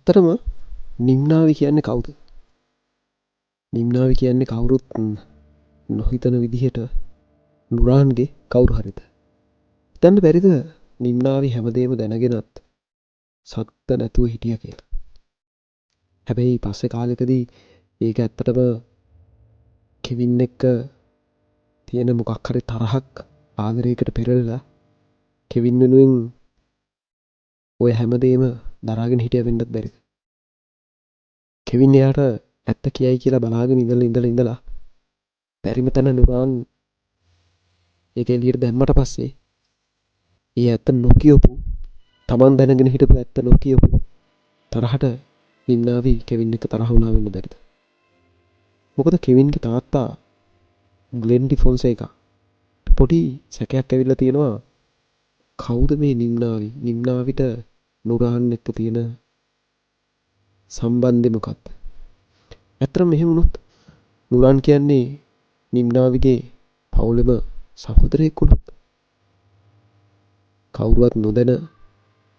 ඇත්තටම නිම්නාවි කියන්නේ කවුද? නිම්නාවි කියන්නේ කවුරුත් නොහිතන විදිහට නුරාන්ගේ කවුරු හරිද? හිතන්න බැරිද නිම්නාවි හැමදේම දැනගෙනත් සත්ත නැතුව හිටිය කියලා. හැබැයි පස්සේ කාලෙකදී ඒක ඇත්තටම කෙවින් එක්ක තියෙන මොකක් හරි තරහක් ආදරයකට පෙරලලා කෙවින් වෙනුවෙන් ඔය හැමදේම දරාගෙන හිටිය වෙන්නත් බැරිද? කෙවින් එයාට ඇත්ත කියයි කියලා බලාගෙන ඉඳලා බැරිම තැන නුරාන් ඒක එළියට දැම්මට පස්සේ ඒ ඇත්ත නොකියපු තමන් දැනගෙන හිටපු ඇත්ත නොකියපු තරහට නිම්නාවි කෙවින් එක තරහ වුණා වෙන්න බැරිද? මොකද කෙවින්ගේ තාත්තා ග්ලෙන් ඩිෆොන්සේකා පොඩි සැකයක් ඇවිල්ලා තියෙනවා කවුද මේ නිම්නාවි? නිම්නාවිට නුරාන් එක්ක තියෙන සම්බන්ධය මොකක්ද? ඇත්තටම මෙහෙම වුණොත් නුරාන් කියන්නේ නිම්නාවිගේ පවුලේම සහෝදරයෙක් වුණොත් කවුරුවත් නොදැන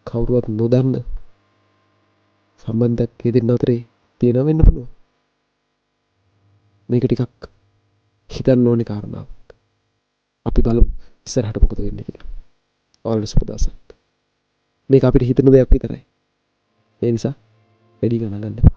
කවුරුවත් නොදන්න සම්බන්ධයක් ඒ දෙන්න අතරේ තියෙනවා වෙන්න පුළුවන්. මේක ටිකක් හිතන්න ඕනේ කාරණාවක්. අපි බලමු ඉස්සරහට මොකද වෙන්නේ කියලා. ඔයාලට සුබ දවසක්. මේක අපිට හිතන දෙයක් විතරයි. ඒ නිසා වැඩි ගණන් ගන්න එපා.